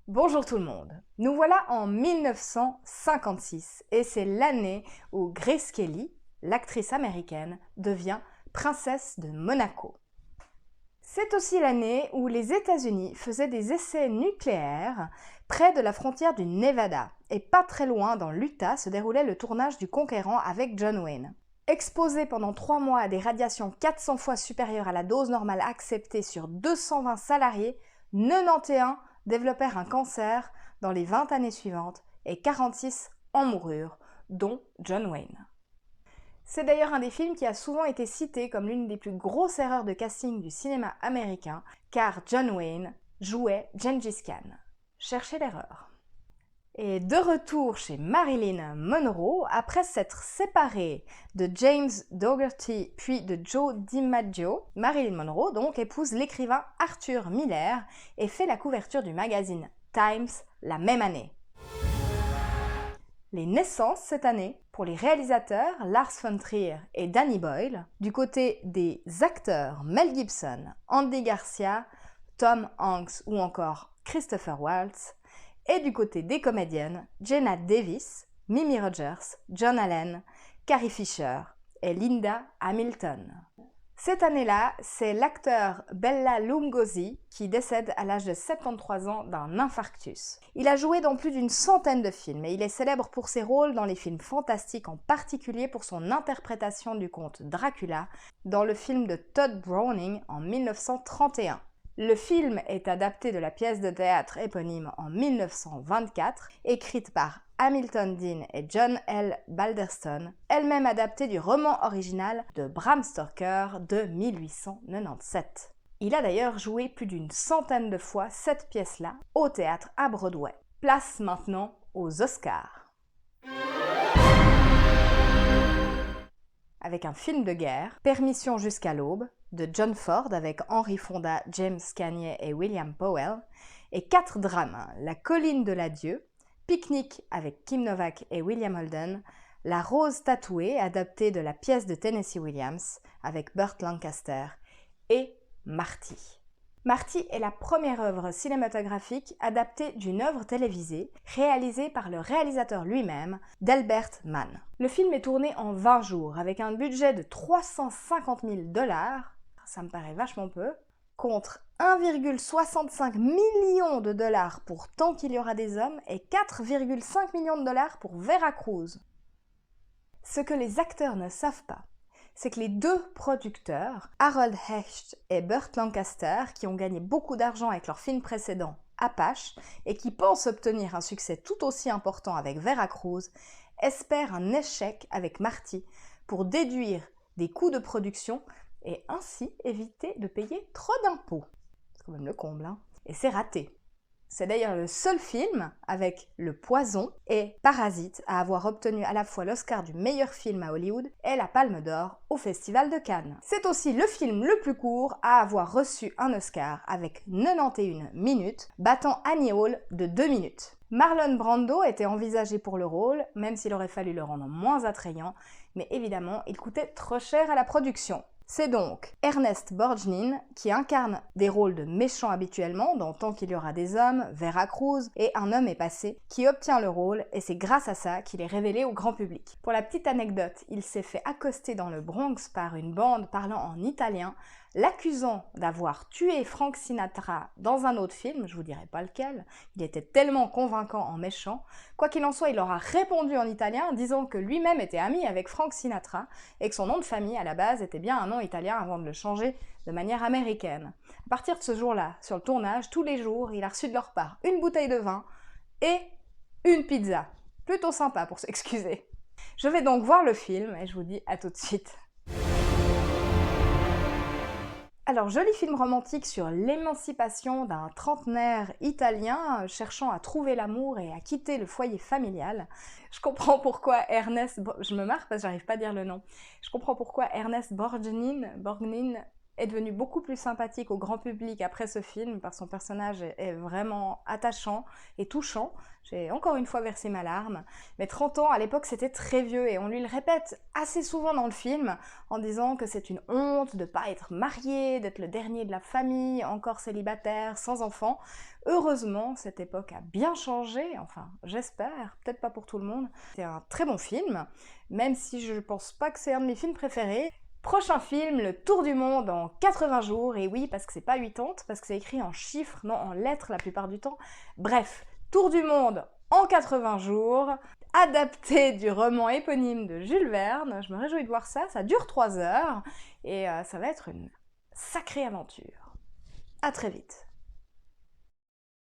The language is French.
Bonjour tout le monde, nous voilà en 1956 et c'est l'année où Grace Kelly, l'actrice américaine, devient princesse de Monaco. C'est aussi l'année où les États-Unis faisaient des essais nucléaires près de la frontière du Nevada et pas très loin dans l'Utah se déroulait le tournage du Conquérant avec John Wayne. Exposé pendant 3 mois à des radiations 400 fois supérieures à la dose normale acceptée sur 220 salariés, 91 développèrent un cancer dans les 20 années suivantes et 46 en moururent, dont John Wayne. C'est d'ailleurs un des films qui a souvent été cité comme l'une des plus grosses erreurs de casting du cinéma américain, car John Wayne jouait Gengis Khan. Cherchez l'erreur. Et de retour chez Marilyn Monroe, après s'être séparée de James Dougherty puis de Joe DiMaggio, Marilyn Monroe donc épouse l'écrivain Arthur Miller et fait la couverture du magazine Times la même année. Les naissances cette année pour les réalisateurs Lars von Trier et Danny Boyle, du côté des acteurs Mel Gibson, Andy Garcia, Tom Hanks ou encore Christopher Waltz, et du côté des comédiennes, Jenna Davis, Mimi Rogers, John Allen, Carrie Fisher et Linda Hamilton. Cette année-là, c'est l'acteur Bela Lugosi qui décède à l'âge de 73 ans d'un infarctus. Il a joué dans plus d'une centaine de films et il est célèbre pour ses rôles dans les films fantastiques, en particulier pour son interprétation du comte Dracula dans le film de Todd Browning en 1931. Le film est adapté de la pièce de théâtre éponyme en 1924, écrite par Hamilton Dean et John L. Balderston, elle-même adaptée du roman original de Bram Stoker de 1897. Il a d'ailleurs joué plus d'une centaine de fois cette pièce-là au théâtre à Broadway. Place maintenant aux Oscars. Avec un film de guerre, Permission jusqu'à l'aube, de John Ford avec Henry Fonda, James Cagney et William Powell, et 4 drames, La colline de l'adieu, Picnic avec Kim Novak et William Holden, La rose tatouée adaptée de la pièce de Tennessee Williams avec Burt Lancaster, et Marty. Marty est la première œuvre cinématographique adaptée d'une œuvre télévisée réalisée par le réalisateur lui-même, Delbert Mann. Le film est tourné en 20 jours avec un budget de 350 000 $, ça me paraît vachement peu, contre 1,65 million de dollars pour Tant qu'il y aura des hommes et 4,5 millions de dollars pour Veracruz. Ce que les acteurs ne savent pas, c'est que les 2 producteurs, Harold Hecht et Burt Lancaster, qui ont gagné beaucoup d'argent avec leur film précédent, Apache, et qui pensent obtenir un succès tout aussi important avec Veracruz, espèrent un échec avec Marty pour déduire des coûts de production et ainsi éviter de payer trop d'impôts. C'est quand même le comble, hein. Et c'est raté. C'est d'ailleurs le seul film avec Le Poison et Parasite à avoir obtenu à la fois l'Oscar du meilleur film à Hollywood et la Palme d'Or au Festival de Cannes. C'est aussi le film le plus court à avoir reçu un Oscar avec 91 minutes, battant Annie Hall de 2 minutes. Marlon Brando était envisagé pour le rôle, même s'il aurait fallu le rendre moins attrayant, mais évidemment, il coûtait trop cher à la production. C'est donc Ernest Borgnine, qui incarne des rôles de méchants habituellement dans Tant qu'il y aura des hommes, Veracruz et Un homme est passé, qui obtient le rôle et c'est grâce à ça qu'il est révélé au grand public. Pour la petite anecdote, il s'est fait accoster dans le Bronx par une bande parlant en italien, l'accusant d'avoir tué Frank Sinatra dans un autre film, je vous dirai pas lequel, il était tellement convaincant en méchant. Quoi qu'il en soit, il leur a répondu en italien disant que lui-même était ami avec Frank Sinatra et que son nom de famille à la base était bien un nom italien avant de le changer de manière américaine. À partir de ce jour-là, sur le tournage, tous les jours, il a reçu de leur part une bouteille de vin et une pizza. Plutôt sympa pour s'excuser. Je vais donc voir le film et je vous dis à tout de suite. Alors, joli film romantique sur l'émancipation d'un trentenaire italien cherchant à trouver l'amour et à quitter le foyer familial. Je comprends pourquoi je me marre parce que j'arrive pas à dire le nom. Je comprends pourquoi Ernest Borgnine est devenu beaucoup plus sympathique au grand public après ce film, parce que son personnage est vraiment attachant et touchant. J'ai encore une fois versé ma larme. Mais 30 ans, à l'époque, c'était très vieux, et on lui le répète assez souvent dans le film, en disant que c'est une honte de ne pas être marié, d'être le dernier de la famille, encore célibataire, sans enfant. Heureusement, cette époque a bien changé, enfin, j'espère, peut-être pas pour tout le monde. C'est un très bon film, même si je pense pas que c'est un de mes films préférés. Prochain film, le tour du monde en 80 jours, et oui, parce que c'est pas 80, parce que c'est écrit en chiffres, non en lettres la plupart du temps. Bref, tour du monde en 80 jours, adapté du roman éponyme de Jules Verne. Je me réjouis de voir ça, ça dure 3 heures, et ça va être une sacrée aventure. À très vite.